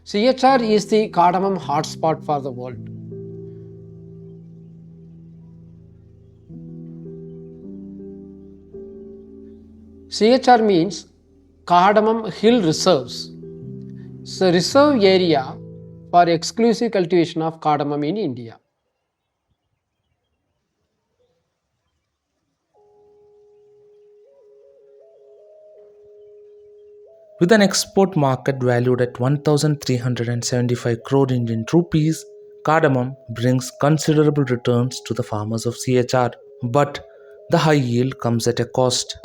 CHR is the cardamom hotspot for the world. CHR means Cardamom Hill Reserves. It's a reserve area for exclusive cultivation of cardamom in India. With an export market valued at 1,375 crore Indian rupees, cardamom brings considerable returns to the farmers of CHR. But the high yield comes at a cost.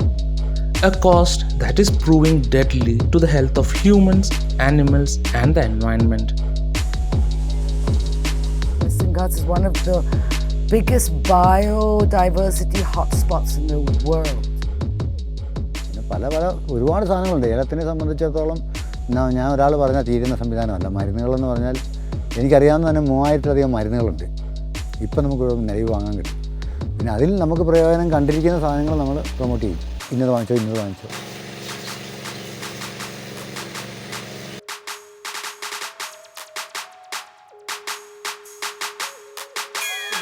A cost that is proving deadly to the health of humans, animals, and the environment. Western Ghats is one of the biggest biodiversity hotspots in the world. ഒരുപാട് സാധനങ്ങളുണ്ട്. ഏലത്തിനെ സംബന്ധിച്ചിടത്തോളം ഞാൻ ഒരാൾ പറഞ്ഞാൽ തീരുന്ന സംവിധാനമല്ല. മരുന്നുകളെന്ന് പറഞ്ഞാൽ എനിക്കറിയാവുന്ന തന്നെ 3000-ലധികം മരുന്നുകളുണ്ട്. ഇപ്പം നമുക്ക് നിലവിൽ വാങ്ങാൻ കിട്ടും. പിന്നെ അതിൽ നമുക്ക് പ്രയോജനം കണ്ടിരിക്കുന്ന സാധനങ്ങൾ നമ്മൾ പ്രൊമോട്ട് ചെയ്യും. ഇന്നത് വാങ്ങിച്ചോ, ഇന്നത് വാങ്ങിച്ചോ.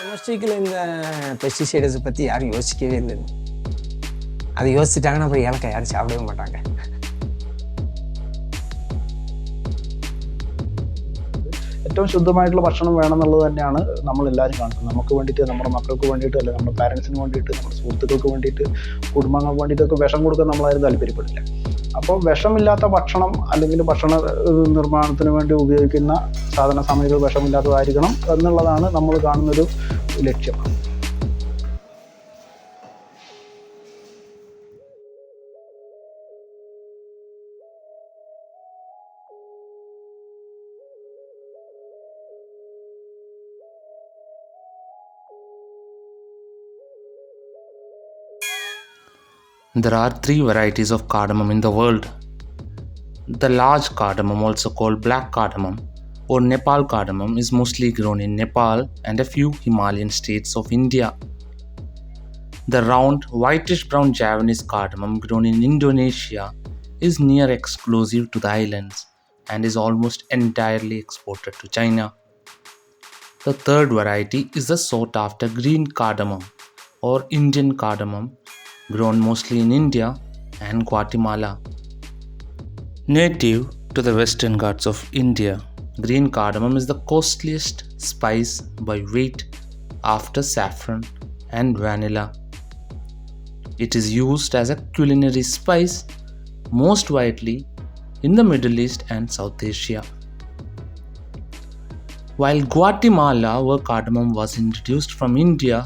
டொமஸ்டிக்கில் இந்த பெஸ்டிசைட்ஸை பற்றி யாரும் யோசிக்கவே இல்லை. அதை யோசிச்சிட்டாங்கன்னா அப்புறம் ஏலக்காய் யாரும் சாப்பிடவே மாட்டாங்க. ഏറ്റവും ശുദ്ധമായിട്ടുള്ള ഭക്ഷണം വേണമെന്നുള്ളത് തന്നെയാണ് നമ്മളെല്ലാവരും കാണുന്നത്. നമുക്ക് വേണ്ടിയിട്ട്, നമ്മുടെ മക്കൾക്ക് വേണ്ടിയിട്ട്, അല്ലെങ്കിൽ നമ്മുടെ പാരൻസിന് വേണ്ടിയിട്ട്, നമ്മുടെ സുഹൃത്തുക്കൾക്ക് വേണ്ടിയിട്ട്, കുടുംബങ്ങൾക്ക് വേണ്ടിയിട്ടൊക്കെ വിഷം കൊടുക്കാൻ നമ്മളാരും താല്പര്യപ്പെടില്ല. അപ്പോൾ വിഷമില്ലാത്ത ഭക്ഷണം അല്ലെങ്കിൽ ഭക്ഷണ നിർമ്മാണത്തിന് വേണ്ടി ഉപയോഗിക്കുന്ന സാധന സാമഗ്രികൾ വിഷമില്ലാത്തതായിരിക്കണം എന്നുള്ളതാണ് നമ്മൾ കാണുന്നൊരു ലക്ഷ്യം. There are 3 varieties of cardamom in the world. The large cardamom, also called black cardamom or Nepal cardamom, is mostly grown in Nepal and a few Himalayan states of India. The round, whitish-brown Javanese cardamom grown in Indonesia is near exclusive to the islands and is almost entirely exported to China. The third variety is the sought-after green cardamom or Indian cardamom, grown mostly in India and Guatemala. Native to the Western Ghats of India, green cardamom is the costliest spice by weight after saffron and vanilla. It is used as a culinary spice most widely in the Middle East and South Asia. While Guatemala, where cardamom was introduced from India,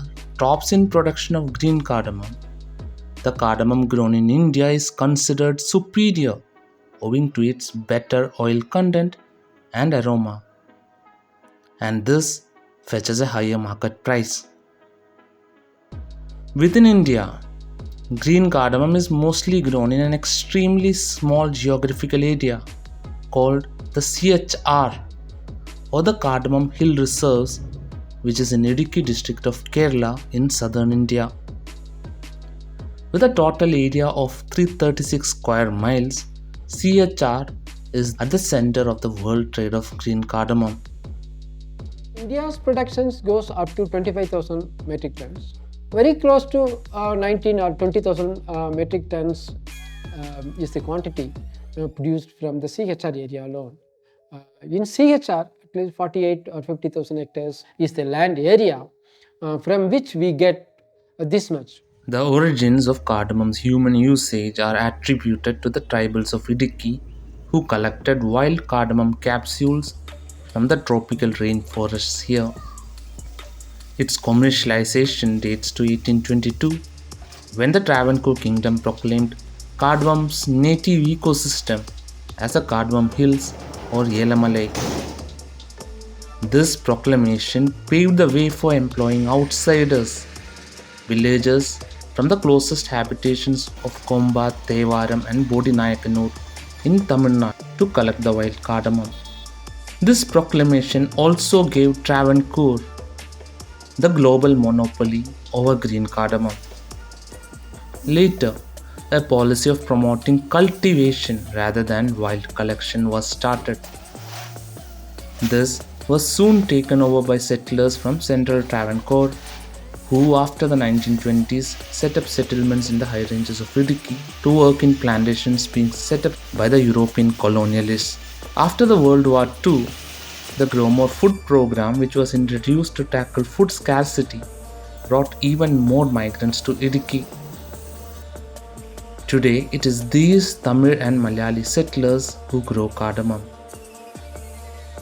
tops in production of green cardamom, the cardamom grown in India is considered superior owing to its better oil content and aroma, and this fetches a higher market price. Within India, green cardamom is mostly grown in an extremely small geographical area called the CHR or the Cardamom Hill Reserves, which is in Idukki district of Kerala in southern India. With a total area of 336 square miles, CHR is at the center of the world trade of green cardamom. India's production goes up to 25,000 metric tons. Very close to 19 or 20,000 metric tons is the quantity produced from the CHR area alone. In CHR, at least 48 or 50,000 hectares is the land area from which we get this much. The origins of cardamom's human usage are attributed to the tribals of Idukki, who collected wild cardamom capsules from the tropical rainforests here. Its commercialization dates to 1822, when the Travancore kingdom proclaimed cardamom's native ecosystem as the Cardamom Hills or Yelamalai. This proclamation paved the way for employing outsiders, villagers from the closest habitations of Kombat, Tevaram and Bodinayakanur in Tamil Nadu to collect the wild cardamom. This proclamation also gave Travancore the global monopoly over green cardamom. Later, a policy of promoting cultivation rather than wild collection was started. This was soon taken over by settlers from central Travancore, who after the 1920s set up settlements in the high ranges of Idiki to work in plantations being set up by the European colonialists. After the World War II, the Grow More Food program, which was introduced to tackle food scarcity, brought even more migrants to Idiki. Today, it is these Tamil and Malayali settlers who grow cardamom.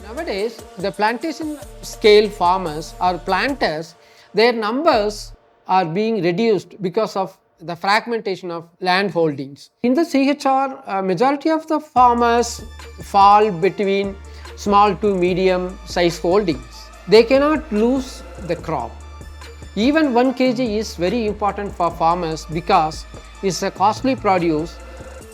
Nowadays, the plantation scale farmers or planters, their numbers are being reduced because of the fragmentation of land holdings. In the CHR, majority of the farmers fall between small to medium size holdings. They cannot lose the crop. Even 1 kg is very important for farmers because it's a costly produce.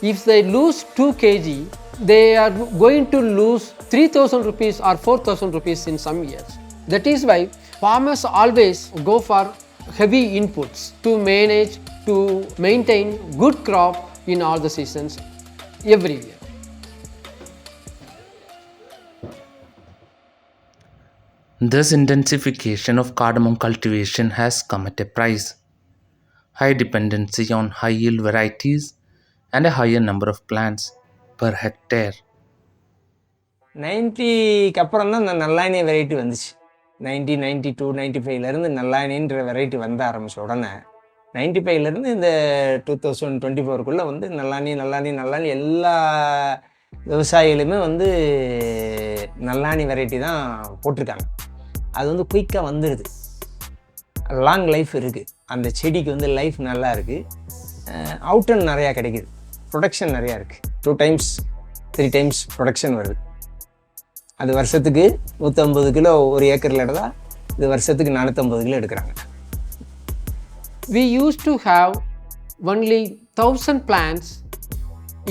If they lose 2 kg, they are going to lose 3,000 rupees or 4,000 rupees in some years. That is why farmers always go for heavy inputs to manage, to maintain good crop in all the seasons every year. This intensification of cardamom cultivation has come at a price. High dependency on high yield varieties and a higher number of plants per hectare. 90க்கு அப்புறம் தான் இந்த நல்லானி variety வந்துச்சு. 1992 95லேருந்து நல்லானின்ற variety வந்த ஆரம்பிச்ச உடனே 95லேருந்து இந்த 2024க்குள்ளே வந்து நல்லானி எல்லா விவசாயிகளுமே வந்து நல்லானி வெரைட்டி தான் போட்டிருக்காங்க. அது வந்து குயிக்காக வந்துடுது, லாங் லைஃப் இருக்குது, அந்த செடிக்கு வந்து லைஃப் நல்லா இருக்குது, அவுட்டன் நிறையா கிடைக்குது, ப்ரொடக்ஷன் நிறையா இருக்குது, 2 times 3 times ப்ரொடக்ஷன் வருது. அது வருஷத்துக்கு 150 கிலோ ஒரு ஏக்கரில் எடுத்தால் இது வருஷத்துக்கு 450 கிலோ எடுக்கிறாங்க. We used to have only 1,000 plants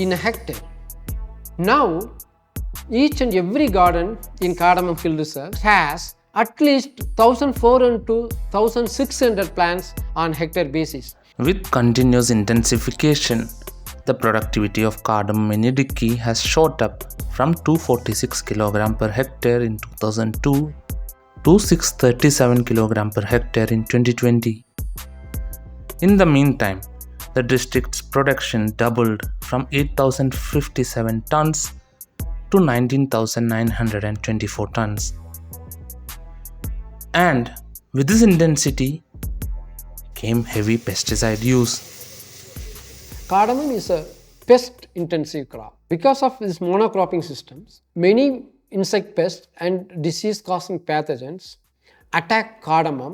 in a hectare. Now, each and every garden in Cardamom Field Reserve has at least 1,400 to 1,600 plants on hectare basis. With continuous intensification, the productivity of cardamom in Idiki has shot up from 246 kg per hectare in 2002 to 637 kg per hectare in 2020. In the meantime, the district's production doubled from 8,057 tons to 19,924 tons. And with this intensity came heavy pesticide use. Cardamom is a pest intensive crop. Because of these monocropping systems, many insect pests and disease causing pathogens attack cardamom.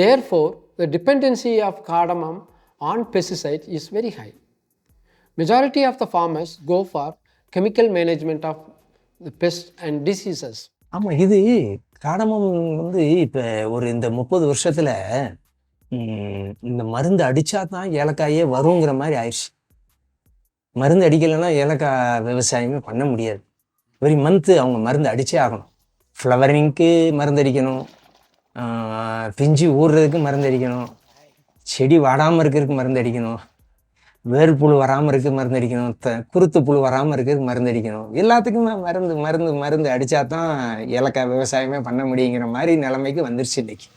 Therefore, the dependency of cardamom on pesticides is very high. Majority of the farmers go for chemical management of the pests and diseases. ஆமாம், இது cardamom வந்து இப்போ ஒரு இந்த 30 வருஷத்தில் இந்த மருந்து அடித்தா தான் ஏலக்காயே வருங்கிற மாதிரி ஆயிடுச்சு. மருந்து அடிக்கலைன்னா ஏலக்காய் விவசாயமே பண்ண முடியாது. எவ்ரி மந்த்து அவங்க மருந்து அடித்தே ஆகணும். ஃப்ளவரிங்க்கு மருந்து அடிக்கணும், பிஞ்சு ஊறுறதுக்கு மருந்து அடிக்கணும், செடி வாடாமல் இருக்கிறதுக்கு மருந்து அடிக்கணும், வேர்ப்புழு வராமல் இருக்க மருந்து அடிக்கணும், குருத்து புழு வராமல் இருக்கிறதுக்கு மருந்து அடிக்கணும். எல்லாத்துக்குமே மருந்து மருந்து மருந்து அடித்தா தான் ஏலக்காய் விவசாயமே பண்ண முடியுங்கிற மாதிரி நிலைமைக்கு வந்துருச்சு இன்னைக்கு.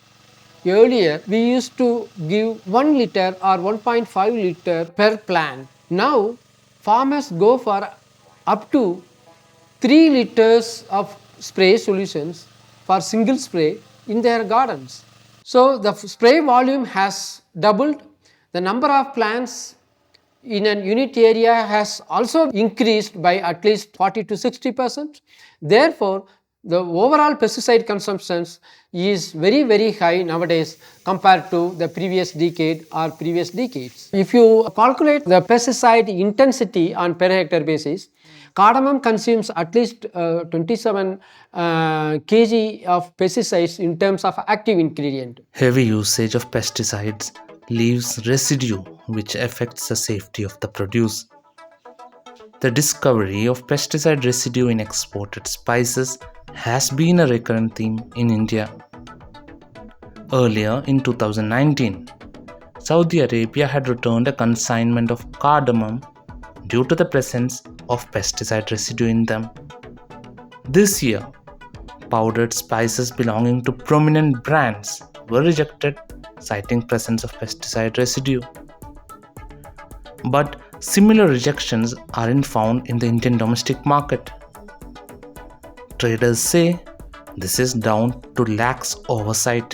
Earlier, we used to give 1 liter or 1.5 liter per plant. Now, farmers go for up to 3 liters of spray solutions for single spray in their gardens. So, the spray volume has doubled. The number of plants in an unit area has also increased by at least 40 to 60%. Therefore, the overall pesticide consumption is very, very high nowadays compared to the previous decade or previous decades. If you calculate the pesticide intensity on per hectare basis, cardamom consumes at least 27 kg of pesticides in terms of active ingredient. Heavy usage of pesticides leaves residue which affects the safety of the produce. The discovery of pesticide residue in exported spices has been a recurrent theme in India. Earlier in 2019, Saudi Arabia had returned a consignment of cardamom due to the presence of pesticide residue in them. This year, powdered spices belonging to prominent brands were rejected, citing presence of pesticide residue. But similar rejections aren't found in the Indian domestic market. Traders say this is down to lax oversight.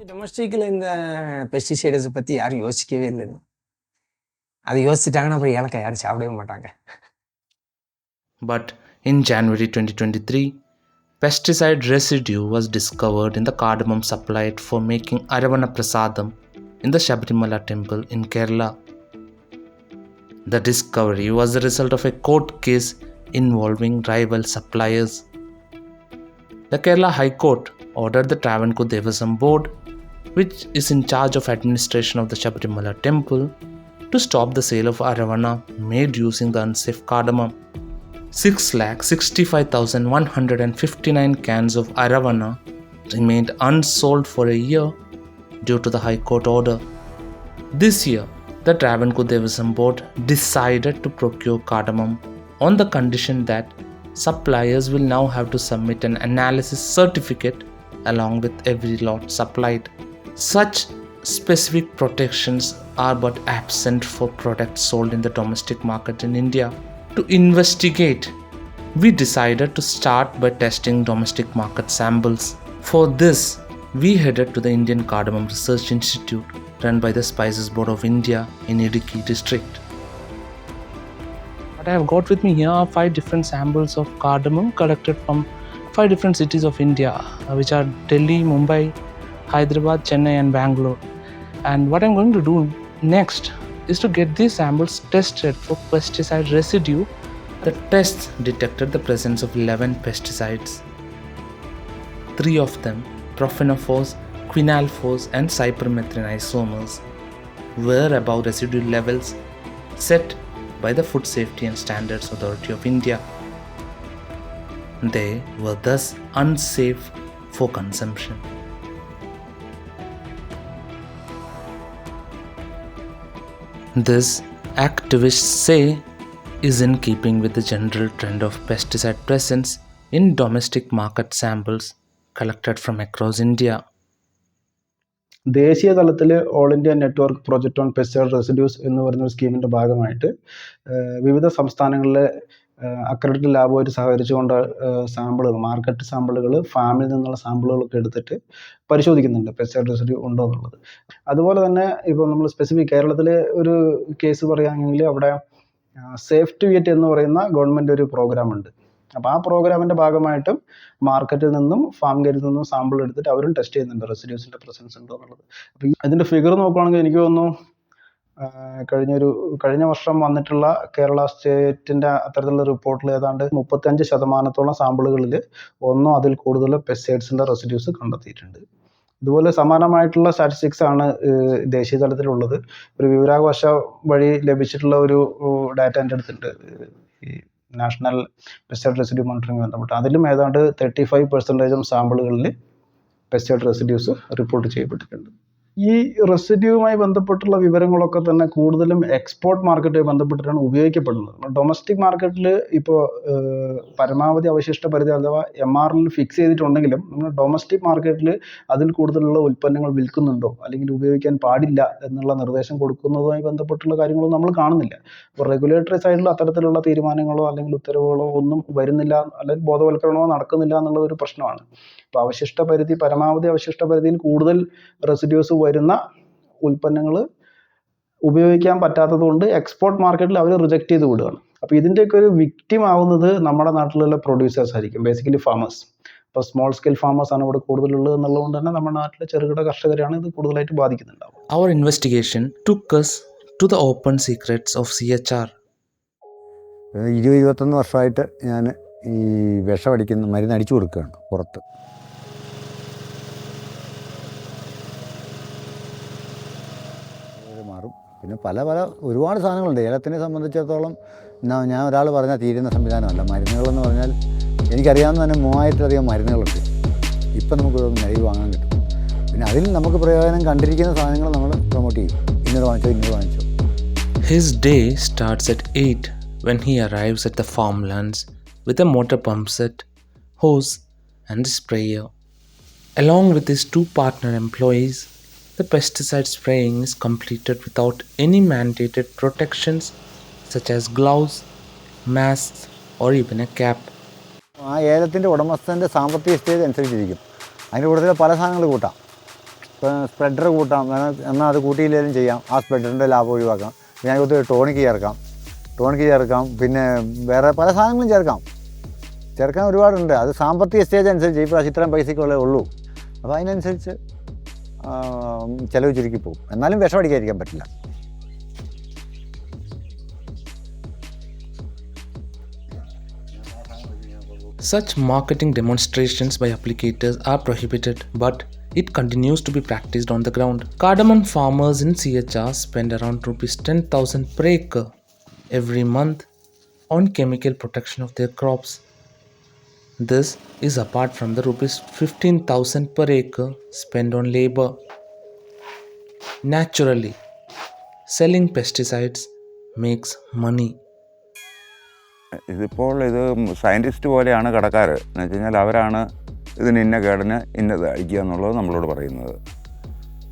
டொமஸ்டிக்கில் இந்த பெஸ்டிசைட்ஸை பற்றி யாரும் யோசிக்கவே இல்லை. அது யோசிச்சிட்டாங்கன்னா அப்புறம் ஏலக்காய் யாரும் சாப்பிடவே மாட்டாங்க. But in January 2023, pesticide residue was discovered in the cardamom supplied for making Aravana Prasadam in the Sabrimala temple in Kerala. The discovery was the result of a court case involving rival suppliers. The Kerala High Court ordered the Travancore Devasam Board, which is in charge of administration of the Sabrimala temple, to stop the sale of Aravana made using the unsafe cardamom. 6,65,159 cans of Aravana remained unsold for a year due to the High Court order. This year, the Travancore Devasam Board decided to procure cardamom on the condition that suppliers will now have to submit an analysis certificate along with every lot supplied. Such specific protections are but absent for products sold in the domestic market in India. To investigate, we decided to start by testing domestic market samples. For this, we headed to the Indian Cardamom Research Institute run by the Spices Board of India in Idukki district. What I have got with me here are 5 different samples of cardamom collected from 5 different cities of India, which are Delhi, Mumbai, Hyderabad, Chennai and Bangalore. And what I'm going to do next is to get these samples tested for pesticide residue. The tests detected the presence of 11 pesticides. 3 of them, profenophos, quinalphos and cypermethrin isomers, were above residue levels set by the Food Safety and Standards Authority of India. They were thus unsafe for consumption. This, activists say, is in keeping with the general trend of pesticide presence in domestic market samples collected from across India. ദേശീയ തലത്തിൽ all India network project on pesticide residues എന്ന് പറയുന്ന ഒരു സ്കീമിൻ്റെ ഭാഗമായിട്ട് വിവിധ സംസ്ഥാനങ്ങളിലെ accredited ലാബുമായിട്ട് സഹകരിച്ചുകൊണ്ട് സാമ്പിളുകൾ, market സാമ്പിളുകൾ, ഫാമിൽ നിന്നുള്ള സാമ്പിളുകളൊക്കെ എടുത്തിട്ട് പരിശോധിക്കുന്നുണ്ട് പെസ്റ്റിസൈഡ് റെസിഡ്യൂ ഉണ്ടോ എന്നുള്ളത്. അതുപോലെ തന്നെ ഇപ്പോൾ നമ്മൾ സ്പെസിഫിക് കേരളത്തിലെ ഒരു കേസ് പറയുകയാണെങ്കിൽ അവിടെ സേഫ് ടു ഈറ്റ് എന്ന് പറയുന്ന ഗവൺമെൻറ് ഒരു പ്രോഗ്രാം ഉണ്ട്. അപ്പോൾ ആ പ്രോഗ്രാമിൻ്റെ ഭാഗമായിട്ടും മാർക്കറ്റിൽ നിന്നും ഫാം ഗേറ്റിൽ നിന്നും സാമ്പിൾ എടുത്തിട്ട് അവരും ടെസ്റ്റ് ചെയ്യുന്നുണ്ട് റെസിഡ്യൂസിൻ്റെ പ്രസൻസ് ഉണ്ടോ എന്നുള്ളത്. അപ്പോൾ ഇതിൻ്റെ ഫിഗർ നോക്കുകയാണെങ്കിൽ എനിക്ക് തോന്നുന്നു കഴിഞ്ഞ വർഷം വന്നിട്ടുള്ള കേരള സ്റ്റേറ്റിൻ്റെ അത്തരത്തിലുള്ള റിപ്പോർട്ടിൽ ഏതാണ്ട് 35% സാമ്പിളുകളിൽ ഒന്നോ അതിൽ കൂടുതൽ പെസ്റ്റിസൈഡ്സിൻ്റെ റെസിഡ്യൂസ് കണ്ടെത്തിയിട്ടുണ്ട്. ഇതുപോലെ സമാനമായിട്ടുള്ള സ്റ്റാറ്റിസ്റ്റിക്സ് ആണ് ദേശീയ തലത്തിലുള്ളത്. ഒരു വിവരാവകാശ വഴി ലഭിച്ചിട്ടുള്ള ഒരു ഡാറ്റ എൻ്റെ അടുത്തുണ്ട്, ഈ നാഷണൽ പെസ്റ്റിസൈഡ് റെസിഡ്യൂ മോണിറ്ററിംഗ് ബന്ധപ്പെട്ട്. അതിലും ഏതാണ്ട് 35% സാമ്പിളുകളിൽ പെസ്റ്റിസൈഡ് റെസിഡ്യൂസ് റിപ്പോർട്ട് ചെയ്യപ്പെട്ടിട്ടുണ്ട്. ഈ റെസിഡ്യൂവുമായി ബന്ധപ്പെട്ടുള്ള വിവരങ്ങളൊക്കെ തന്നെ കൂടുതലും എക്സ്പോർട്ട് മാർക്കറ്റുമായി ബന്ധപ്പെട്ടിട്ടാണ് ഉപയോഗിക്കപ്പെടുന്നത്. ഡൊമസ്റ്റിക് മാർക്കറ്റിൽ ഇപ്പോൾ പരമാവധി അവശിഷ്ട പരിധി അഥവാ MRL ഫിക്സ് ചെയ്തിട്ടുണ്ടെങ്കിലും നമ്മൾ ഡൊമസ്റ്റിക് മാർക്കറ്റിൽ അതിൽ കൂടുതലുള്ള ഉൽപ്പന്നങ്ങൾ വിൽക്കുന്നുണ്ടോ അല്ലെങ്കിൽ ഉപയോഗിക്കാൻ പാടില്ല എന്നുള്ള നിർദ്ദേശം കൊടുക്കുന്നതുമായി ബന്ധപ്പെട്ടുള്ള കാര്യങ്ങളൊന്നും നമ്മൾ കാണുന്നില്ല. അപ്പോൾ റെഗുലേറ്ററി സൈഡിൽ അത്തരത്തിലുള്ള തീരുമാനങ്ങളോ അല്ലെങ്കിൽ ഉത്തരവുകളോ ഒന്നും വരുന്നില്ല, അല്ലെങ്കിൽ ബോധവൽക്കരണമോ നടക്കുന്നില്ല എന്നുള്ളതൊരു പ്രശ്നമാണ്. ഇപ്പോൾ പരമാവധി അവശിഷ്ട പരിധിയിൽ കൂടുതൽ റെസിഡ്യൂസ് വരുന്ന ഉൽപ്പന്നങ്ങൾ ഉപയോഗിക്കാൻ പറ്റാത്തത് കൊണ്ട് എക്സ്പോർട്ട് മാർക്കറ്റിൽ അവർ റിജക്റ്റ് ചെയ്ത് വിടുകയാണ്. അപ്പോൾ ഇതിൻ്റെയൊക്കെ ഒരു വിക്ടിം ആവുന്നത് നമ്മുടെ നാട്ടിലുള്ള പ്രൊഡ്യൂസേഴ്സ് ആയിരിക്കും, ബേസിക്കലി ഫാമേഴ്സ്. ഇപ്പോൾ സ്മോൾ സ്കെയിൽ ഫാമേഴ്സ് ആണ് ഇവിടെ കൂടുതലുള്ളത് എന്നുള്ളതുകൊണ്ട് തന്നെ നമ്മുടെ നാട്ടിലെ ചെറുകിട കർഷകരെയാണ് ഇത് കൂടുതലായിട്ട് ബാധിക്കുന്നുണ്ടാവും. Our investigation took us to the open secrets of CHR. 20-21 വർഷമായിട്ട് ഞാൻ ഈ വിഷമടിക്കുന്ന മരുന്ന് അടിച്ചു കൊടുക്കുകയാണ് പുറത്ത്. മാറും. പിന്നെ പല ഒരുപാട് സാധനങ്ങളുണ്ട്. ഏലത്തിനെ സംബന്ധിച്ചിടത്തോളം ഞാൻ ഒരാൾ പറഞ്ഞാൽ തീരുന്ന സംവിധാനമല്ല. മരുന്നുകളെന്ന് പറഞ്ഞാൽ എനിക്കറിയാവുന്ന തന്നെ 3000-ലധികം മരുന്നുകളുണ്ട്. ഇപ്പം നമുക്ക് നിലവിൽ വാങ്ങാൻ കിട്ടും. പിന്നെ അതിൽ നമുക്ക് പ്രയോജനം കണ്ടിരിക്കുന്ന സാധനങ്ങൾ നമ്മൾ പ്രൊമോട്ട് ചെയ്യും. ഇന്നത് വാങ്ങിച്ചോ. His day starts at 8 when he arrives at the farmlands with a motor pump set, hose, and a sprayer. Along with his 2 partner employees, the pesticide spraying is completed without any mandated protections such as gloves, masks, or even a cap. ആ ഏലത്തിൻ്റെ ഉടമസ്ഥൻ്റെ സാമ്പത്തിക stage അനുസരിച്ചിരിക്കും. അതിൻ്റെ കൂട്ടത്തിൽ പല സാധനങ്ങൾ കൂട്ടാം. ഇപ്പോൾ spreader കൂട്ടാം, എന്നാൽ അത് കൂട്ടിയില്ലെങ്കിലും ചെയ്യാം. ആ സ്പ്രെഡറിൻ്റെ ലാഭം ഒഴിവാക്കാം. പിന്നെ അതിനകത്ത് ടോണിക്ക് ചേർക്കാം, പിന്നെ വേറെ പല സാധനങ്ങളും ചേർക്കാൻ ഒരുപാടുണ്ട്. അത് സാമ്പത്തിക സ്റ്റേജ് അനുസരിച്ച് ഈ പ്രാവശ്യം ഇത്രയും പൈസയ്ക്കുള്ളേ ഉള്ളൂ. അപ്പോൾ അതിനനുസരിച്ച് ചിലവ് ചുരുക്കിപ്പോവും. എന്നാലും വിഷം അടിക്കാതിരിക്കാൻ പറ്റില്ല. Such marketing demonstrations by applicators are prohibited, but it continues to be practiced on the ground. Cardamom farmers in CHR spend around Rs 10,000 per acre every month on chemical protection of their crops. This is apart from the Rs 15,000 per acre spent on labor. Naturally, selling pesticides makes money. ഇതിപ്പോൾ ഇത് scientist പോലെയാണ് കടക്കാർ. എന്ന് വെച്ച് കഴിഞ്ഞാൽ അവരാണ് ഇതിന് ഇന്ന കേടിന് ഇന്നത് അടിക്കുക എന്നുള്ളത് നമ്മളോട് പറയുന്നത്.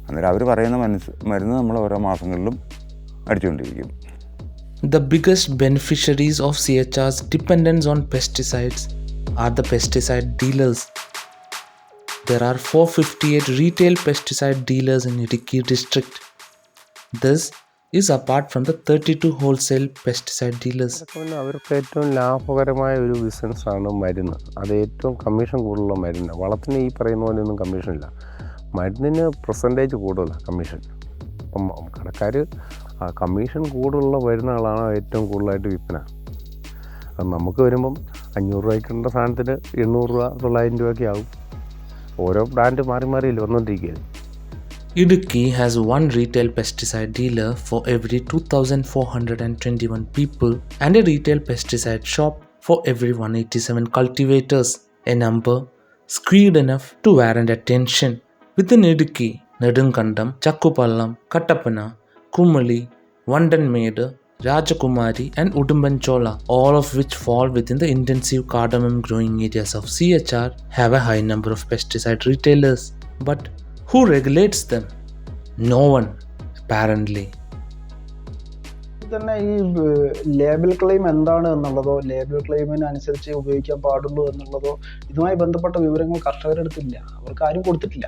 അന്നേരം അവർ പറയുന്ന മരുന്ന് നമ്മൾ ഓരോ മാസങ്ങളിലും അടിച്ചുകൊണ്ടിരിക്കും. The biggest beneficiaries of CHR's dependence on pesticides are the pesticide dealers. There are 458 retail pesticide dealers in Idukki district. This is apart from the 32 wholesale pesticide dealers. അവർക്ക് ഏറ്റവും ലാഭകരമായ ഒരു ബിസിനസ്സാണ് മരുന്ന്. അത് ഏറ്റവും കമ്മീഷൻ കൂടുതലുള്ള മരുന്ന്. വളത്തിന് ഈ പറയുന്ന പോലെയൊന്നും കമ്മീഷനില്ല. മരുന്നിന് പെർസെൻറ്റേജ് കൂടുതലാണ് കമ്മീഷൻ. അപ്പം കടക്കാർ കമ്മീഷൻ കൂടുതലുള്ള മരുന്നുകളാണ് ഏറ്റവും കൂടുതലായിട്ട് വിൽപ്പന. അത് നമുക്ക് വരുമ്പം 500 രൂപയ്ക്കുള്ള സാധനത്തിന് 800 രൂപ 900 രൂപയൊക്കെ ആകും. ഓരോ ബ്രാൻഡ് മാറി മാറിയില്ല വന്നുകൊണ്ടിരിക്കുകയാണ്. Idukki has one retail pesticide dealer for every 2,421 people and a retail pesticide shop for every 187 cultivators, a number skewed enough to warrant attention. Within Idukki, Nedunkandam, Chakkupallam, Kattappana, Kumali, Vandanmedu, Rajakumari and Udumbanchola, all of which fall within the intensive cardamom growing areas of CHR, have a high number of pesticide retailers. But who regulates them? No one, apparently. തന്നെ ഈ label claim എന്താണ് എന്നുള്ളതോ label ക്ലെയിമിന് അനുസരിച്ച് ഉപയോഗിക്കാൻ പാടുള്ളൂ എന്നുള്ളതോ ഇതുമായി ബന്ധപ്പെട്ട വിവരങ്ങൾ കർഷകരുടെ അടുത്തില്ല. അവർക്ക് ആരും കൊടുത്തിട്ടില്ല.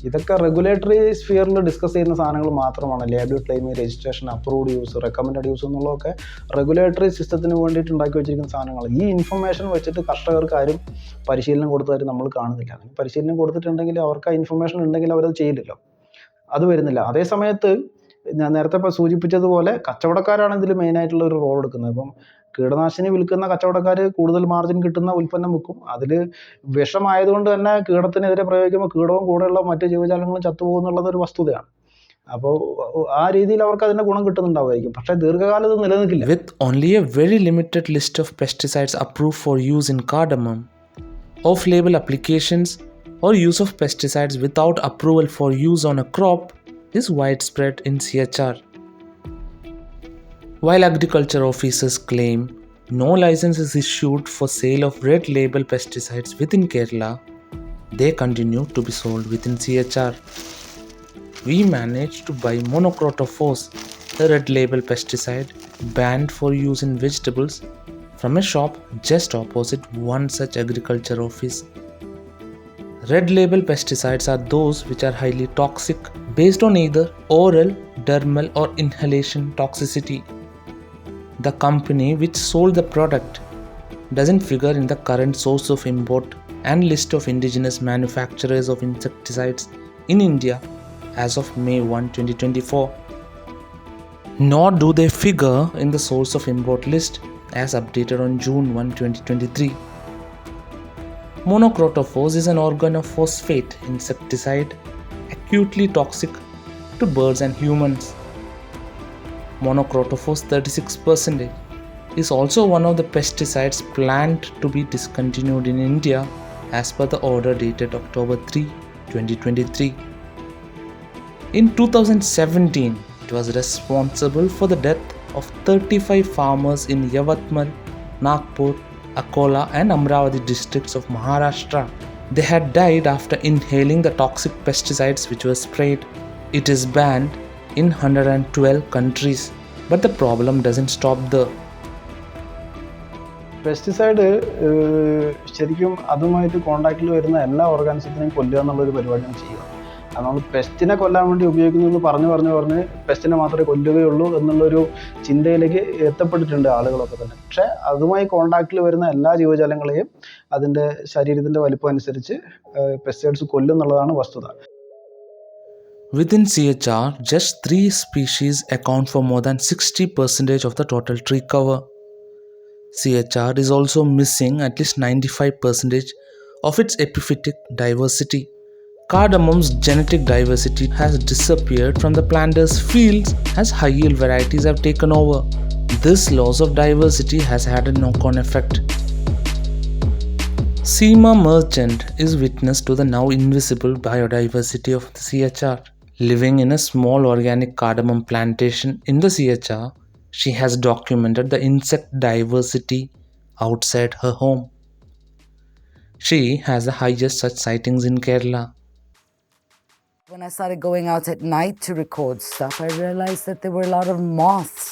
ഇതൊക്കെ റെഗുലേറ്ററി സ്ഫിയറിൽ ഡിസ്കസ് ചെയ്യുന്ന സാധനങ്ങൾ മാത്രമാണ്. Label claim, registration, approved use, recommended use എന്നുള്ളതൊക്കെ റെഗുലേറ്ററി സിസ്റ്റത്തിന് വേണ്ടിയിട്ട് ഉണ്ടാക്കി വെച്ചിരിക്കുന്ന സാധനങ്ങൾ. ഈ ഇൻഫർമേഷൻ വെച്ചിട്ട് കർഷകർക്ക് ആരും പരിശീലനം കൊടുത്തതായിട്ട് നമ്മൾ കാണുന്നില്ല. അങ്ങനെ പരിശീലനം കൊടുത്തിട്ടുണ്ടെങ്കിൽ അവർക്ക് ആ ഇൻഫർമേഷൻ ഉണ്ടെങ്കിൽ അവരത് ചെയ്യില്ലല്ലോ. അത് വരുന്നില്ല. അതേ സമയത്ത് ഞാൻ നേരത്തെ ഇപ്പോൾ സൂചിപ്പിച്ചതുപോലെ കച്ചവടക്കാരാണ് ഇതിൽ മെയിനായിട്ടുള്ള ഒരു റോൾ എടുക്കുന്നത്. ഇപ്പം കീടനാശിനി വിൽക്കുന്ന കച്ചവടക്കാർ കൂടുതൽ മാർജിൻ കിട്ടുന്ന ഉൽപ്പന്നം വിൽക്കും. അതിൽ വിഷമായതുകൊണ്ട് തന്നെ കീടത്തിനെതിരെ പ്രയോഗിക്കുമ്പോൾ കീടവും കൂടെയുള്ള മറ്റ് ജീവജാലങ്ങളും ചത്തുപോകും എന്നുള്ളത് ഒരു വസ്തുതയാണ്. അപ്പോൾ ആ രീതിയിൽ അവർക്ക് അതിൻ്റെ ഗുണം കിട്ടുന്നുണ്ടാവുമായിരിക്കും. പക്ഷേ ദീർഘകാലത്ത് നിലനിൽക്കില്ല. With only a very limited list of pesticides approved for use in cardamom, off-label applications or use of pesticides without approval for use on a crop is widespread in CHR. While agriculture officers claim no license is issued for sale of red label pesticides within Kerala, they continue to be sold within CHR. We managed to buy monocrotophos, a red label pesticide banned for use in vegetables, from a shop just opposite one such agriculture office. Red label pesticides are those which are highly toxic based on either oral, dermal or inhalation toxicity. The company which sold the product doesn't figure in the current source of import and list of indigenous manufacturers of insecticides in India as of May 1, 2024. Nor do they figure in the source of import list as updated on June 1, 2023. Monocrotophos is an organophosphate insecticide acutely toxic to birds and humans. Monocrotophos 36% is also one of the pesticides planned to be discontinued in India as per the order dated October 3, 2023. In 2017, it was responsible for the death of 35 farmers in Yavatmal, Nagpur, Akola, and Amravati districts of Maharashtra. They had died after inhaling the toxic pesticides which were sprayed. It is banned in 112 countries. But the problem doesn't stop there. Pesticide ശരിക്കും അതുമായിട്ട് കോണ്ടാക്റ്റിൽ വരുന്ന എല്ലാ ഓർഗാനിസത്തിനെയും കൊല്ലുക എന്നുള്ളൊരു പരിപാടിയാണ് ചെയ്യുക. അത് നമ്മൾ പെസ്റ്റിനെ കൊല്ലാൻ വേണ്ടി ഉപയോഗിക്കുന്നു പറഞ്ഞ് പെസ്റ്റിനെ മാത്രമേ കൊല്ലുകയുള്ളൂ എന്നുള്ളൊരു ചിന്തയിലേക്ക് എത്തപ്പെട്ടിട്ടുണ്ട് ആളുകളൊക്കെ തന്നെ. പക്ഷേ അതുമായി കോണ്ടാക്റ്റിൽ വരുന്ന എല്ലാ ജീവജാലങ്ങളെയും അതിൻ്റെ ശരീരത്തിൻ്റെ വലിപ്പം അനുസരിച്ച് പെസ്റ്റിസൈഡ്സ് കൊല്ലും എന്നുള്ളതാണ് വസ്തുത. Within CHR, just 3 species account for more than 60% of the total tree cover. CHR is also missing at least 95% of its epiphytic diversity. Cardamom's genetic diversity has disappeared from the planter's fields as high-yield varieties have taken over. This loss of diversity has had a knock-on effect. Seema Merchant is witness to the now invisible biodiversity of the CHR. Living in a small organic cardamom plantation in the CHR, she has documented the insect diversity outside her home. She has the highest such sightings in Kerala. When I started going out at night to record stuff, I realized that there were a lot of moths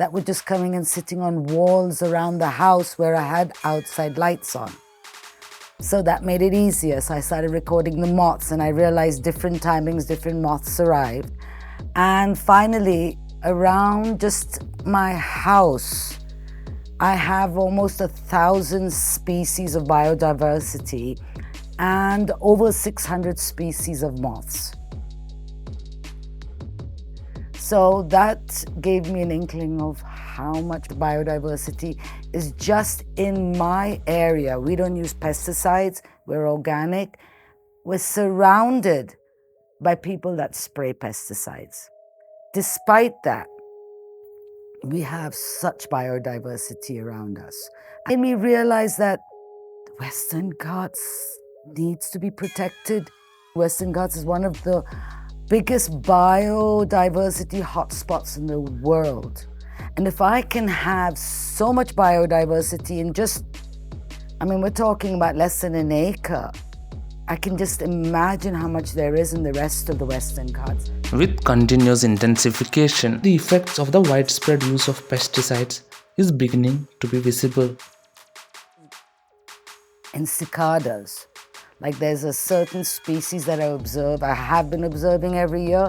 that were just coming and sitting on walls around the house where I had outside lights on. So that made it easier. So I started recording the moths, and I realized different timings, different moths arrived. And finally, around just my house, I have almost 1,000 species of biodiversity and over 600 species of moths. So that gave me an inkling of how much biodiversity is just in my area. We don't use pesticides, we're organic. We're surrounded by people that spray pesticides. Despite that, we have such biodiversity around us. It made me realize that the Western Ghats needs to be protected. Western Ghats is one of the biggest biodiversity hotspots in the world. And if I can have so much biodiversity in just, we're talking about less than an acre, I can just imagine how much there is in the rest of the Western Ghats. With continuous intensification, the effects of the widespread use of pesticides is beginning to be visible. In cicadas, like there's a certain species that I have been observing every year,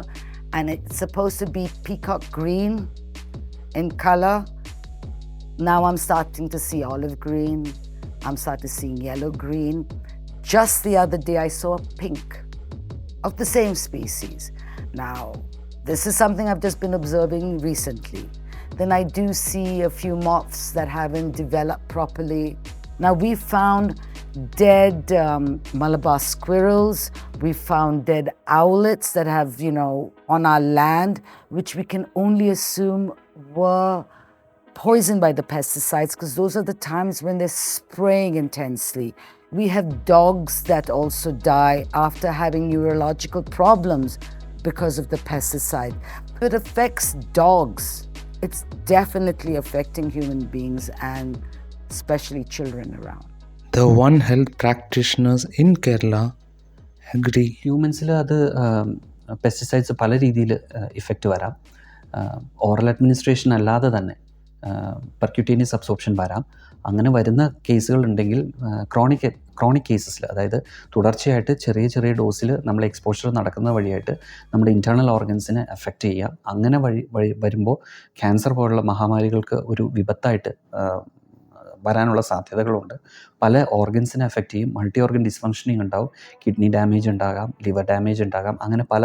and it's supposed to be peacock green in color. Now I'm starting to see olive green, I'm starting to see yellow-green. Just the other day I saw a pink of the same species. Now, this is something I've just been observing recently. Then I do see a few moths that haven't developed properly. Now, we found dead Malabar squirrels. We found dead owlets that have, on our land, which we can only assume were poisoned by the pesticides, because those are the times when they're spraying intensely. We have dogs that also die after having neurological problems because of the pesticide. It affects dogs. It's definitely affecting human beings and especially children around. The One Health practitioners in Kerala agree. ഹ്യൂമൻസിൽ അത് pesticides പല രീതിയിൽ effect വരാം. Oral administration അല്ലാതെ തന്നെ percutaneous absorption വരാം. അങ്ങനെ വരുന്ന കേസുകളുണ്ടെങ്കിൽ chronic കേസസിൽ, അതായത് തുടർച്ചയായിട്ട് ചെറിയ ഡോസിൽ നമ്മൾ എക്സ്പോഷർ നടക്കുന്ന വഴിയായിട്ട് നമ്മുടെ ഇൻറ്റേർണൽ ഓർഗൻസിനെ എഫക്റ്റ് ചെയ്യാം. അങ്ങനെ വരുമ്പോൾ ക്യാൻസർ പോലുള്ള മഹാമാരികൾക്ക് ഒരു വിപത്തായിട്ട് വരാനുള്ള സാധ്യതകളുണ്ട്. പല ഓർഗൻസിനെ എഫക്റ്റ് ചെയ്യും. മൾട്ടി ഓർഗൻ ഡിസ്ഫങ്ഷനിങ് ഉണ്ടാവും. കിഡ്നി ഡാമേജ് ഉണ്ടാകാം, ലിവർ ഡാമേജ് ഉണ്ടാകാം. അങ്ങനെ പല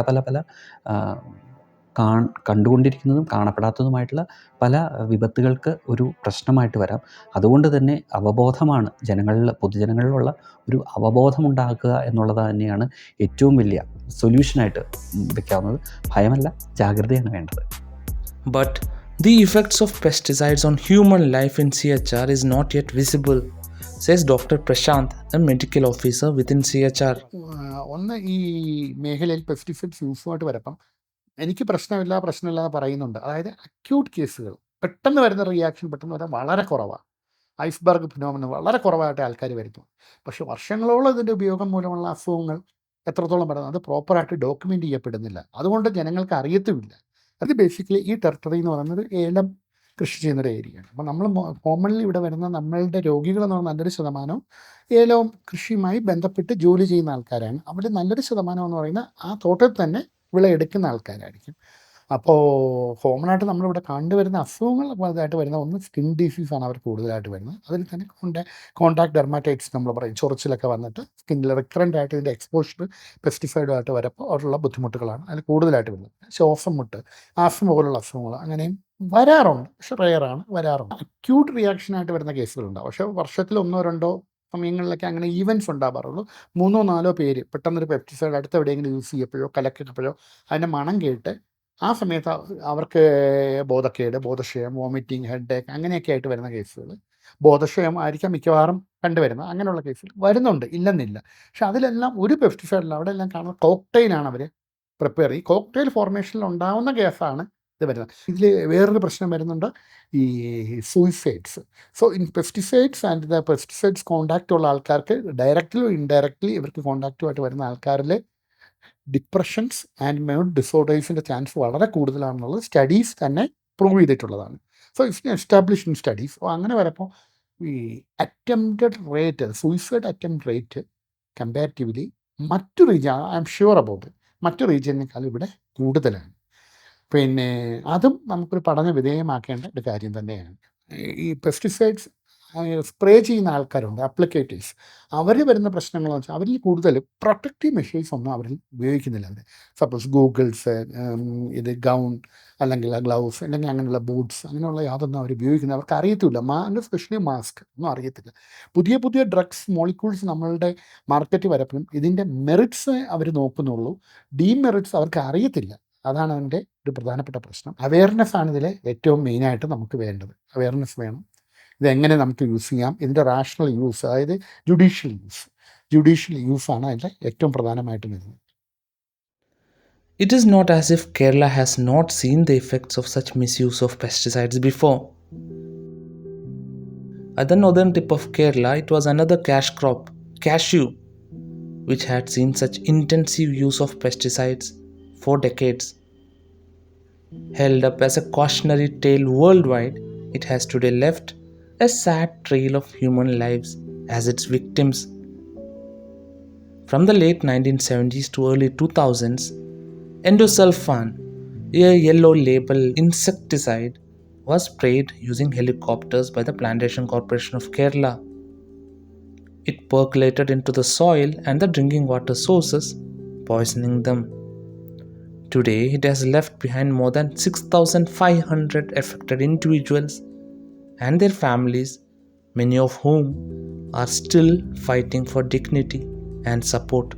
കണ്ടുകൊണ്ടിരിക്കുന്നതും കാണപ്പെടാത്തതുമായിട്ടുള്ള പല വിപത്തുകൾക്ക് ഒരു പ്രശ്നമായിട്ട് വരാം. അതുകൊണ്ട് തന്നെ അവബോധമാണ് പൊതുജനങ്ങളിലുള്ള ഒരു അവബോധമുണ്ടാക്കുക എന്നുള്ളത് തന്നെയാണ് ഏറ്റവും വലിയ സൊല്യൂഷനായിട്ട് വെക്കാവുന്നത്. ഭയമല്ല, ജാഗ്രതയാണ് വേണ്ടത്. But the effects of pesticides on human life in CHR is not yet visible, says Dr. Prashant, a medical officer within CHR. ഒന്ന്, ഈ മേഖലയിൽ പെസ്റ്റിസൈഡ്സ് യൂസുമായിട്ട് വരുമ്പം എനിക്ക് പ്രശ്നമില്ല പറയുന്നുണ്ട്. അതായത് അക്യൂട്ട് കേസുകൾ പെട്ടെന്ന് വരുന്ന റിയാക്ഷൻ പെട്ടെന്ന് വരാൻ വളരെ കുറവാണ്. ഐസ്ബർഗ് ഫിനോമിന വളരെ കുറവായിട്ട് ആൾക്കാർ വരുന്നു. പക്ഷെ വർഷങ്ങളോളം ഇതിൻ്റെ ഉപയോഗം മൂലമുള്ള അസുഖങ്ങൾ എത്രത്തോളം വരുന്നത് അത് പ്രോപ്പറായിട്ട് ഡോക്യുമെൻ്റ് ചെയ്യപ്പെടുന്നില്ല. അതുകൊണ്ട് ജനങ്ങൾക്ക് അറിയത്തുമില്ല. അത് ബേസിക്കലി ഈ ടെറിട്ടറി എന്ന് പറയുന്നത് ഏലം കൃഷി ചെയ്യുന്നൊരു ഏരിയയാണ്. അപ്പോൾ നമ്മൾ കോമൺലി ഇവിടെ വരുന്ന നമ്മളുടെ രോഗികളെന്ന് പറഞ്ഞാൽ നല്ലൊരു ശതമാനവും ഏലവും കൃഷിയുമായി ബന്ധപ്പെട്ട് ജോലി ചെയ്യുന്ന ആൾക്കാരാണ്. അവിടെ നല്ലൊരു ശതമാനം എന്ന് പറയുന്നത് ആ തോട്ടത്തിൽ തന്നെ വിളയെടുക്കുന്ന ആൾക്കാരായിരിക്കും. അപ്പോൾ കോമണായിട്ട് നമ്മളിവിടെ കണ്ടുവരുന്ന അസുഖങ്ങൾ വലുതായിട്ട് വരുന്ന ഒന്ന് സ്കിൻ ഡിസീസാണ് അവർ കൂടുതലായിട്ട് വരുന്നത്. അതിൽ തന്നെ കോണ്ടാക്ട് ഡെർമാറ്റൈറ്റിസ് നമ്മൾ പറയും, ചൊറിച്ചിലൊക്കെ വന്നിട്ട് സ്കിന്നിൽ റിക്കറൻ്റ് ആയിട്ട് ഇതിൻ്റെ എക്സ്പോഷർ പെസ്റ്റിസൈഡുമായിട്ട് വരുമ്പോൾ അവരുള്ള ബുദ്ധിമുട്ടുകളാണ് അതിൽ കൂടുതലായിട്ട് വരുന്നത്. ശ്വാസം മുട്ട്, ആസ്മ പോലുള്ള അസുഖങ്ങൾ അങ്ങനെയും വരാറുണ്ട്, പക്ഷെ റെയറാണ്, വരാറുണ്ട്. അക്യൂട്ട് റിയാക്ഷനായിട്ട് വരുന്ന കേസുകളുണ്ടാവും. പക്ഷേ വർഷത്തിൽ 1-2 സമയങ്ങളിലൊക്കെ അങ്ങനെ ഈവൻറ്റ്സ് ഉണ്ടാവാറുള്ളൂ. 3-4 പേര് പെട്ടെന്നൊരു പെസ്റ്റിസൈഡ് അടുത്ത് എവിടെയെങ്കിലും യൂസ് ചെയ്യപ്പോഴോ കലക്കിയപ്പോഴോ അതിൻ്റെ മണം കേട്ട് ആ സമയത്ത് അവർക്ക് ബോധക്കേട്, ബോധക്ഷയം, വോമിറ്റിംഗ്, ഹെഡേക്ക് അങ്ങനെയൊക്കെ ആയിട്ട് വരുന്ന കേസുകൾ, ബോധക്ഷയം ആയിരിക്കാം മിക്കവാറും കണ്ടുവരുന്നത്. അങ്ങനെയുള്ള കേസുകൾ വരുന്നുണ്ട്, ഇല്ലെന്നില്ല. പക്ഷെ അതിലെല്ലാം ഒരു പെസ്റ്റിസൈഡിൽ അവിടെ എല്ലാം കാണുന്ന കോക്ടെയിലാണ് അവർ പ്രിപ്പയർ ചെയ്യും. കോക്ടെയിൽ ഫോർമേഷനിൽ ഉണ്ടാവുന്ന കേസാണ് ഇത് വരുന്നത്. ഇതിൽ വേറൊരു പ്രശ്നം വരുന്നുണ്ട്, ഈ suicides. So in pesticides and the pesticides contact ഉള്ള ആൾക്കാർക്ക് ഡയറക്റ്റ്ലി ഇൻഡയറക്റ്റ്ലി ഇവർക്ക് കോണ്ടാക്റ്റുമായിട്ട് വരുന്ന ആൾക്കാരിൽ ഡിപ്രഷൻസ് ആൻഡ് മൂഡ് ഡിസോർഡേഴ്സിൻ്റെ ചാൻസ് വളരെ കൂടുതലാണെന്നുള്ളത് സ്റ്റഡീസ് തന്നെ പ്രൂവ് ചെയ്തിട്ടുള്ളതാണ്. So it's establish in studies. അപ്പോൾ അങ്ങനെ വരുമ്പോൾ ഈ attempted rate, suicide attempt rate comparatively മറ്റു region, I'm sure about മറ്റു റീജിയനേക്കാൾ ഇവിടെ കൂടുതലാണ്. പിന്നെ അതും നമുക്കൊരു പഠന വിധേയമാക്കേണ്ട ഒരു കാര്യം തന്നെയാണ്. ഈ പെസ്റ്റിസൈഡ്സ് സ്പ്രേ ചെയ്യുന്ന ആൾക്കാരുണ്ട്, അപ്ലിക്കേറ്റേഴ്സ്. അവർ വരുന്ന പ്രശ്നങ്ങളെന്ന് വെച്ചാൽ അവരിൽ കൂടുതൽ പ്രൊട്ടക്റ്റീവ് മെഷേഴ്സ് ഒന്നും അവരിൽ ഉപയോഗിക്കുന്നില്ല. അവർ സപ്പോസ് ഗൂഗിൾസ്, ഇത് ഗൗൺ അല്ലെങ്കിൽ ഗ്ലൗസ് അല്ലെങ്കിൽ അങ്ങനെയുള്ള ബൂട്ട്സ് അങ്ങനെയുള്ള യാതൊന്നും അവർ ഉപയോഗിക്കുന്നത് അവർക്ക് അറിയത്തില്ല. സ്പെഷ്യലി മാസ്ക് ഒന്നും അറിയത്തില്ല. പുതിയ പുതിയ ഡ്രഗ്സ് മോളിക്യൂൾസ് നമ്മളുടെ മാർക്കറ്റ് വരപ്പോഴും ഇതിൻ്റെ മെറിറ്റ്സ് അവർ നോക്കുന്നുള്ളൂ, ഡീമെറിറ്റ്സ് അവർക്ക് അറിയത്തില്ല. അതാണ് അതിൻ്റെ ഒരു പ്രധാനപ്പെട്ട പ്രശ്നം. അവെയർനെസ് ആണ് ഇതിൽ ഏറ്റവും മെയിനായിട്ട് നമുക്ക് വേണ്ടത്. അവെയർനെസ് വേണം, ഇതെങ്ങനെ നമുക്ക് യൂസ് ചെയ്യാം, ഇതിൻ്റെ റാഷണൽ യൂസ്, അതായത് ജുഡീഷ്യൽ യൂസാണ് അതിൻ്റെ ഏറ്റവും പ്രധാനമായിട്ടും വരുന്നത്. It is not as if Kerala has not seen the effects of such misuse of pesticides before. At the northern tip of Kerala, it was another cash crop, cashew, which had seen such intensive use of pesticides for decades. Held up as a cautionary tale worldwide, it has today left a sad trail of human lives as its victims. From the late 1970s to early 2000s, Endosulfan, a yellow label insecticide, was sprayed using helicopters by the Plantation Corporation of Kerala. It percolated into the soil and the drinking water sources, poisoning them. Today, it has left behind more than 6,500 affected individuals and their families, many of whom are still fighting for dignity and support.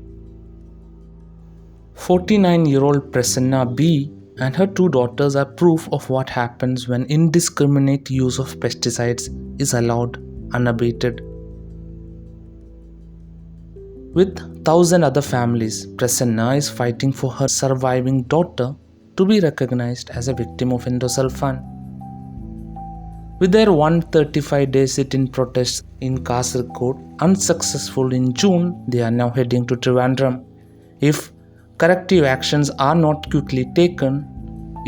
49-year-old Prasanna B. and her 2 daughters are proof of what happens when indiscriminate use of pesticides is allowed unabated. With 1,000 other families, Prasanna is fighting for her surviving daughter to be recognized as a victim of Endosulfan. With their 135-day sit-in protests in Kasaragod unsuccessful in June, they are now heading to Trivandrum. If corrective actions are not quickly taken,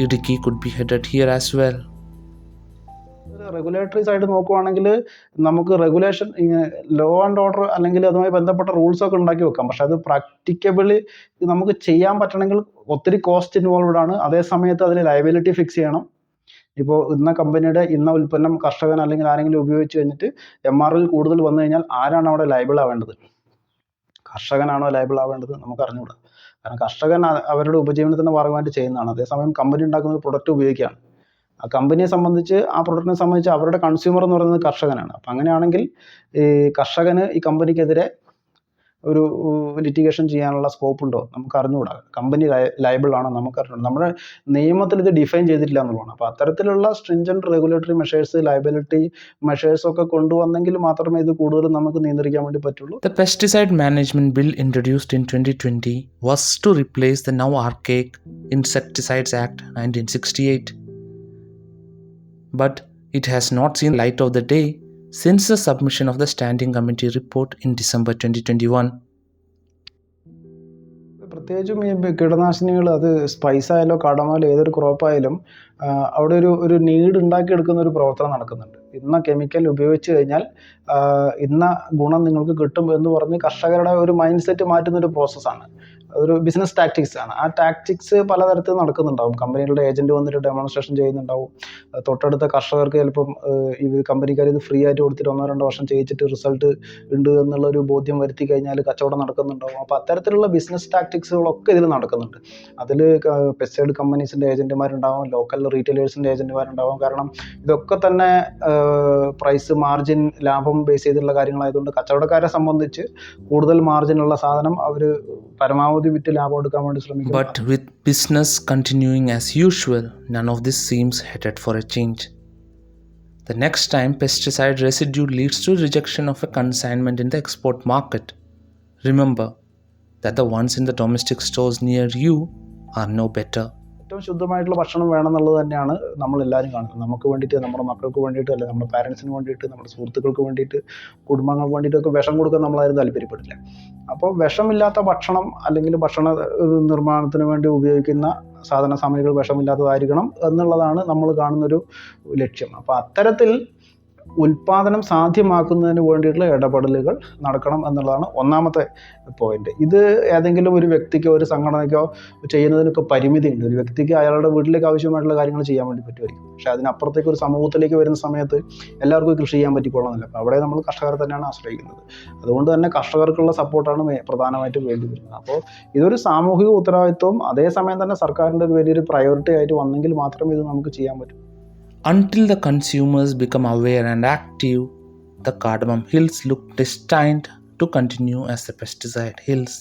Idiki could be headed here as well. Regulatory side നോക്കുവാണെങ്കിൽ നമുക്ക് regulation law and order അല്ലെങ്കിൽ അതുമായി ബന്ധപ്പെട്ട റൂൾസൊക്കെ ഉണ്ടാക്കി വെക്കാം. പക്ഷെ അത് പ്രാക്ടിക്കബിളി നമുക്ക് ചെയ്യാൻ പറ്റണമെങ്കിൽ ഒത്തിരി കോസ്റ്റ് ഇൻവോൾവ്ഡ് ആണ്. അതേ സമയത്ത് അതിൽ ലയബിലിറ്റി ഫിക്സ് ചെയ്യണം. ഇപ്പോൾ ഇന്ന കമ്പനിയുടെ ഇന്ന ഉൽപ്പന്നം കർഷകൻ അല്ലെങ്കിൽ ആരെങ്കിലും ഉപയോഗിച്ച് കഴിഞ്ഞിട്ട് MRL കൂടുതൽ വന്നു കഴിഞ്ഞാൽ ആരാണ് അവിടെ ലയബിൾ ആവേണ്ടത്? കർഷകനാണോ ലയബിൾ ആവേണ്ടത്? നമുക്ക് അറിഞ്ഞുകൂടാ. കാരണം കർഷകൻ അവരുടെ ഉപജീവനത്തിൻ്റെ ഭാഗമായിട്ട് ചെയ്യുന്നതാണ്. അതേസമയം കമ്പനി ഉണ്ടാക്കുന്ന പ്രൊഡക്റ്റ് ഉപയോഗിക്കുകയാണ്. ആ കമ്പനിയെ സംബന്ധിച്ച്, ആ പ്രൊഡക്റ്റിനെ സംബന്ധിച്ച് അവരുടെ കൺസ്യൂമർ എന്ന് പറയുന്നത് കർഷകനാണ്. അപ്പം അങ്ങനെയാണെങ്കിൽ ഈ കർഷകന് ഈ കമ്പനിക്കെതിരെ ഒരു ലിറ്റിഗേഷൻ ചെയ്യാനുള്ള സ്കോപ്പ് ഉണ്ടോ നമുക്ക് അറിഞ്ഞുകൂടാ. കമ്പനി ലയബിൾ ആണോ നമുക്ക് അറിഞ്ഞൂടാ. നമ്മുടെ നിയമത്തിൽ ഇത് ഡിഫൈൻ ചെയ്തിട്ടില്ല എന്നുള്ളതാണ്. അപ്പോൾ അത്തരത്തിലുള്ള stringent regulatory measures, liability measures ഒക്കെ കൊണ്ടുവന്നെങ്കിൽ മാത്രമേ ഇത് കൂടുതലും നമുക്ക് നിയന്ത്രിക്കാൻ വേണ്ടി പറ്റുള്ളൂ. The Pesticide Management Bill introduced in 2020 was to replace the now archaic Insecticides Act 1968. But it has not seen light of the day since the submission of the Standing Committee report in December 2021. പ്രത്യേകിച്ചും ഈ കീടനാശിനികൾ അത് spice ആയാലോ കാർഡമോയിലോ ഏതൊരു ക്രോപ്പായാലും അവിടെ ഒരു need ഉണ്ടാക്കിയെടുക്കുന്ന ഒരു പ്രവർത്തനം നടക്കുന്നുണ്ട്. ഇന്ന കെമിക്കൽ ഉപയോഗിച്ച് കഴിഞ്ഞാൽ ഇന്ന ഗുണം നിങ്ങൾക്ക് കിട്ടും എന്ന് പറഞ്ഞ് കർഷകരുടെ ഒരു മൈൻഡ് സെറ്റ് മാറ്റുന്ന ഒരു പ്രോസസ്സാണ്. ഒരു ബിസിനസ് ടാക്ടിക്സ് ആണ്. ആ ടാക്ടിക്സ് പലതരത്തിൽ നടക്കുന്നുണ്ടാവും. കമ്പനികളുടെ ഏജൻറ്റ് വന്നിട്ട് ഡെമോൺസ്ട്രേഷൻ ചെയ്യുന്നുണ്ടാവും. തൊട്ടടുത്ത കർഷകർക്ക് ചിലപ്പം ഈ കമ്പനിക്കാർ ഇത് ഫ്രീ ആയിട്ട് കൊടുത്തിട്ട് 1-2 വർഷം ചെയ്യിച്ചിട്ട് റിസൾട്ട് ഉണ്ട് എന്നുള്ളൊരു ബോധ്യം വരുത്തി കഴിഞ്ഞാൽ കച്ചവടം നടക്കുന്നുണ്ടാവും. അപ്പോൾ അത്തരത്തിലുള്ള ബിസിനസ് ടാക്ടിക്സുകളൊക്കെ ഇതിൽ നടക്കുന്നുണ്ട്. അതിൽ പെസ്റ്റിസൈഡ് കമ്പനീസിൻ്റെ ഏജൻറ്റുമാരുണ്ടാവും, ലോക്കൽ റീറ്റെയിലേഴ്സിൻ്റെ ഏജൻറ്റുമാരുണ്ടാവും. കാരണം ഇതൊക്കെ തന്നെ പ്രൈസ് മാർജിൻ ലാഭം ബേസ് ചെയ്തിട്ടുള്ള കാര്യങ്ങളായതുകൊണ്ട് കച്ചവടക്കാരെ സംബന്ധിച്ച് കൂടുതൽ മാർജിനുള്ള സാധനം അവർ പരമാവധി വിറ്റ് ലാഭം എടുക്കാൻ വേണ്ടി ശ്രമിക്കും. But with business continuing as usual, none of this seems headed for a change. The next time pesticide residue leads to rejection of a consignment in the export market, remember that the ones in the domestic stores near you are no better. ഏറ്റവും ശുദ്ധമായിട്ടുള്ള ഭക്ഷണം വേണമെന്നുള്ളത് തന്നെയാണ് നമ്മളെല്ലാവരും കാണുന്നത്. നമുക്ക് വേണ്ടിയിട്ട്, നമ്മുടെ മക്കൾക്ക് വേണ്ടിയിട്ട്, അല്ലെങ്കിൽ നമ്മുടെ പാരൻസിന് വേണ്ടിയിട്ട്, നമ്മുടെ സുഹൃത്തുക്കൾക്ക് വേണ്ടിയിട്ട്, കുടുംബങ്ങൾക്ക് വേണ്ടിയിട്ടൊക്കെ വിഷം കൊടുക്കാൻ നമ്മളാരും താല്പര്യപ്പെടില്ല. അപ്പോൾ വിഷമില്ലാത്ത ഭക്ഷണം അല്ലെങ്കിൽ ഭക്ഷണ നിർമ്മാണത്തിന് വേണ്ടി ഉപയോഗിക്കുന്ന സാധന സാമഗ്രികൾ വിഷമില്ലാത്തതായിരിക്കണം എന്നുള്ളതാണ് നമ്മൾ കാണുന്നൊരു ലക്ഷ്യം. അപ്പോൾ അത്തരത്തിൽ ഉൽപ്പാദനം സാധ്യമാക്കുന്നതിന് വേണ്ടിയിട്ടുള്ള ഇടപെടലുകൾ നടക്കണം എന്നുള്ളതാണ് ഒന്നാമത്തെ പോയിന്റ്. ഇത് ഏതെങ്കിലും ഒരു വ്യക്തിക്കോ ഒരു സംഘടനയ്ക്കോ ചെയ്യുന്നതിനൊക്കെ പരിമിതിയുണ്ട്. ഒരു വ്യക്തിക്ക് അയാളുടെ വീട്ടിലേക്ക് ആവശ്യമായിട്ടുള്ള കാര്യങ്ങൾ ചെയ്യാൻ വേണ്ടി പറ്റുമായിരിക്കും. പക്ഷേ അതിനപ്പുറത്തേക്ക് ഒരു സമൂഹത്തിലേക്ക് വരുന്ന സമയത്ത് എല്ലാവർക്കും കൃഷി ചെയ്യാൻ പറ്റിക്കൊള്ളുന്നില്ല. അപ്പോൾ അവിടെ നമ്മൾ കർഷകരെ തന്നെയാണ് ആശ്രയിക്കുന്നത്. അതുകൊണ്ട് തന്നെ കർഷകർക്കുള്ള സപ്പോർട്ടാണ് പ്രധാനമായിട്ടും വേണ്ടി വരുന്നത്. അപ്പോൾ ഇതൊരു സാമൂഹിക ഉത്തരവാദിത്വവും അതേസമയം തന്നെ സർക്കാരിൻ്റെ ഒരു വലിയൊരു പ്രയോറിറ്റി ആയിട്ട് വന്നെങ്കിൽ മാത്രമേ ഇത് നമുക്ക് ചെയ്യാൻ പറ്റൂ. Until the consumers become aware and active, the cardamom hills look destined to continue as the pesticide hills.